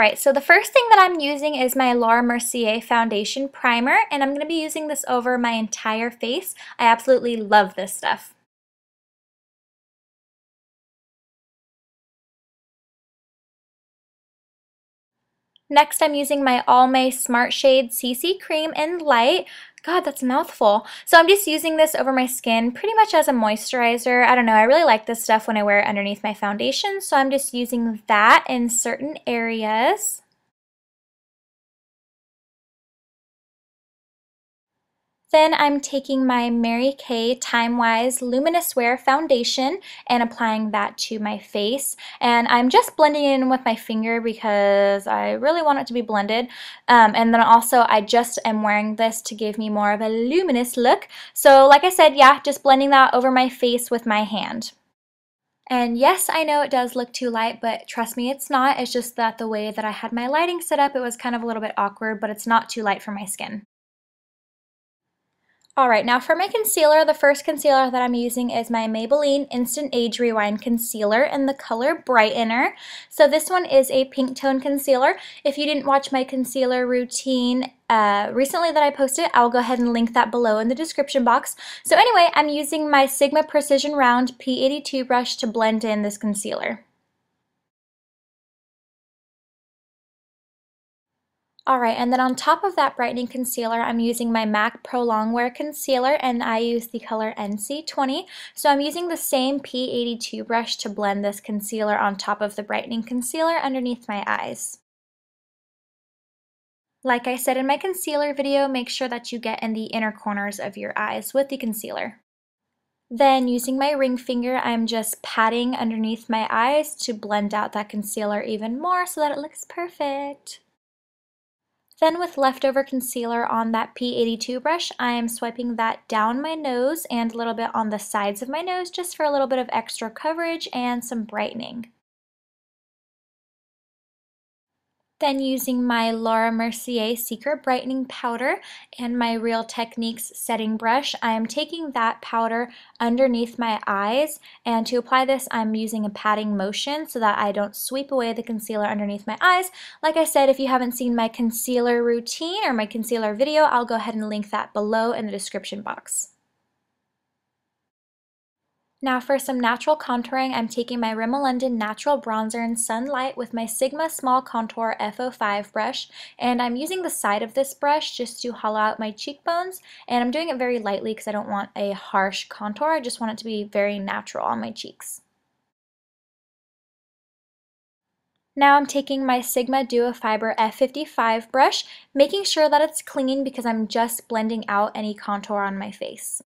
Alright, so the first thing that I'm using is my Mercier Foundation Primer, and I'm going to be using this over my entire face. I absolutely love this stuff. Next, I'm using my Almay Smart Shade CC Cream in Light. God, that's a mouthful. So I'm just using this over my skin pretty much as a moisturizer. I don't know, I really like this stuff when I wear it underneath my foundation, so I'm just using that in certain areas. Then I'm taking my Mary Kay Timewise Luminous-Wear foundation and applying that to my face. And I'm just blending it in with my finger because I really want it to be blended. And then also I just am wearing this to give me more of a luminous look. So like I said, yeah, just blending that over my face with my hand. And yes, I know it does look too light, but trust me, it's not. It's just that the way that I had my lighting set up, it was kind of a little bit awkward, but it's not too light for my skin. Alright, now for my concealer, the first concealer that I'm using is my Maybelline Instant Age Rewind Concealer in the color Brightener. So this one is a pink tone concealer. If you didn't watch my concealer routine recently that I posted, I'll go ahead and link that below in the description box. So anyway, I'm using my Sigma Precision Round P82 brush to blend in this concealer. Alright, and then on top of that brightening concealer, I'm using my MAC Pro Longwear Concealer, and I use the color NC20. So I'm using the same P82 brush to blend this concealer on top of the brightening concealer underneath my eyes. Like I said in my concealer video, make sure that you get in the inner corners of your eyes with the concealer. Then using my ring finger, I'm just patting underneath my eyes to blend out that concealer even more so that it looks perfect. Then with leftover concealer on that P82 brush, I am swiping that down my nose and a little bit on the sides of my nose just for a little bit of extra coverage and some brightening. Then using my Laura Mercier Secret Brightening Powder and my Real Techniques setting brush, I am taking that powder underneath my eyes, and to apply this I'm using a patting motion so that I don't sweep away the concealer underneath my eyes. Like I said, if you haven't seen my concealer routine or my concealer video, I'll go ahead and link that below in the description box. Now for some natural contouring, I'm taking my Rimmel London Natural Bronzer in Sunlight with my Sigma Small Contour F05 brush, and I'm using the side of this brush just to hollow out my cheekbones, and I'm doing it very lightly because I don't want a harsh contour. I just want it to be very natural on my cheeks. Now I'm taking my Sigma Duo Fibre F55 brush, making sure that it's clean because I'm just blending out any contour on my face.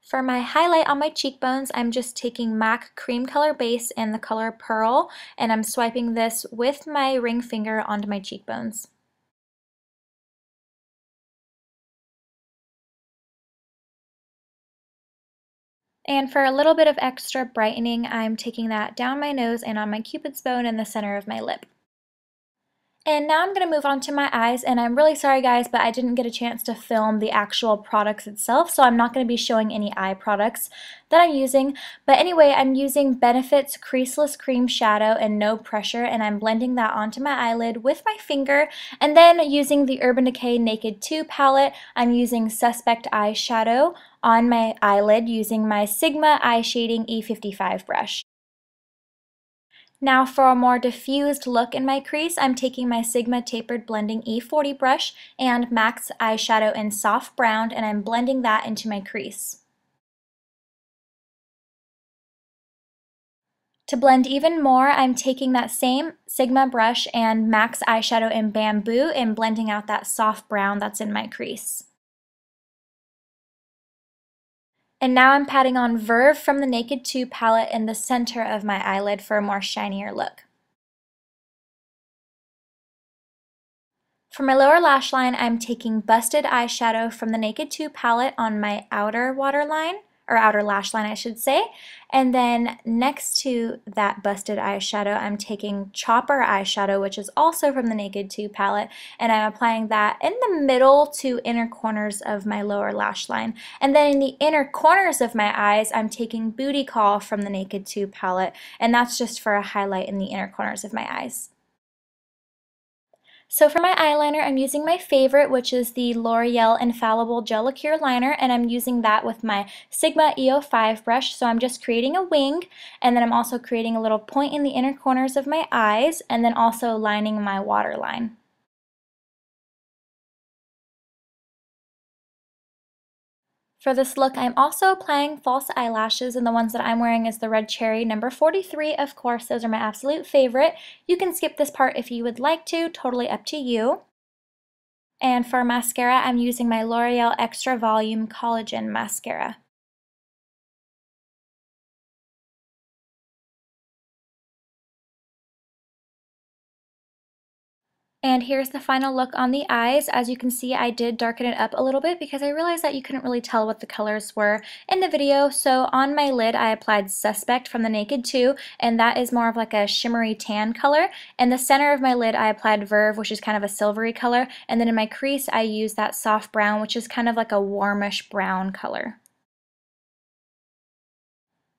For my highlight on my cheekbones, I'm just taking MAC Cream Color Base in the color Pearl, and I'm swiping this with my ring finger onto my cheekbones. And for a little bit of extra brightening, I'm taking that down my nose and on my cupid's bone in the center of my lip. And now I'm going to move on to my eyes, and I'm really sorry guys, but I didn't get a chance to film the actual products itself, so I'm not going to be showing any eye products that I'm using. But anyway, I'm using Benefit's Creaseless Cream Shadow in No Pressure, and I'm blending that onto my eyelid with my finger. And then using the Urban Decay Naked 2 palette, I'm using Suspect Eyeshadow on my eyelid using my Sigma Eye Shading E55 brush. Now for a more diffused look in my crease, I'm taking my Sigma Tapered Blending E40 brush and MAC's eyeshadow in Soft Brown, and I'm blending that into my crease. To blend even more, I'm taking that same Sigma brush and MAC's eyeshadow in Bamboo and blending out that soft brown that's in my crease. And now I'm patting on Verve from the Naked 2 palette in the center of my eyelid for a more shinier look. For my lower lash line, I'm taking Busted Eyeshadow from the Naked 2 palette on my outer waterline, or outer lash line I should say, and then next to that Busted Eyeshadow I'm taking Chopper Eyeshadow, which is also from the Naked 2 palette, and I'm applying that in the middle to inner corners of my lower lash line. And then in the inner corners of my eyes I'm taking Bootycall from the Naked 2 palette, and that's just for a highlight in the inner corners of my eyes. So for my eyeliner, I'm using my favorite, which is the L'Oreal Infallible Gel Lacquer Liner, and I'm using that with my Sigma Duo Fibre brush. So I'm just creating a wing, and then I'm also creating a little point in the inner corners of my eyes, and then also lining my waterline. For this look, I'm also applying false eyelashes, and the ones that I'm wearing is the Red Cherry number 43. Of course, those are my absolute favorite. You can skip this part if you would like to, totally up to you. And for mascara, I'm using my L'Oreal Extra Volume Collagen Mascara. And here's the final look on the eyes. As you can see, I did darken it up a little bit because I realized that you couldn't really tell what the colors were in the video. So on my lid, I applied Suspect from the Naked 2, and that is more of like a shimmery tan color. In the center of my lid, I applied Verve, which is kind of a silvery color. And then in my crease, I used that soft brown, which is kind of like a warmish brown color.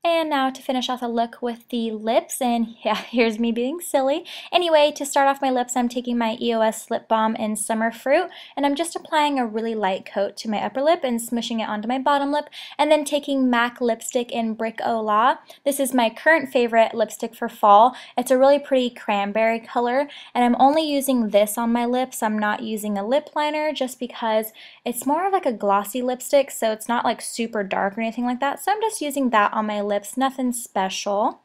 And now to finish off the look with the lips, and yeah, here's me being silly. Anyway, to start off my lips, I'm taking my EOS Lip Balm in Summer Fruit, and I'm just applying a really light coat to my upper lip and smushing it onto my bottom lip, and then taking MAC lipstick in Brick Au La. This is my current favorite lipstick for fall. It's a really pretty cranberry color, and I'm only using this on my lips. I'm not using a lip liner just because it's more of like a glossy lipstick, so it's not like super dark or anything like that, so I'm just using that on my lips. Nothing special.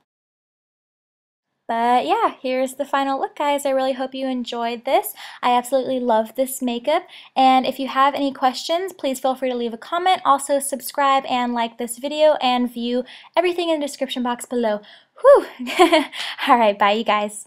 But yeah, here's the final look, guys. I really hope you enjoyed this. I absolutely love this makeup. And if you have any questions, please feel free to leave a comment. Also, subscribe and like this video and view everything in the description box below. Whew! Alright, bye you guys.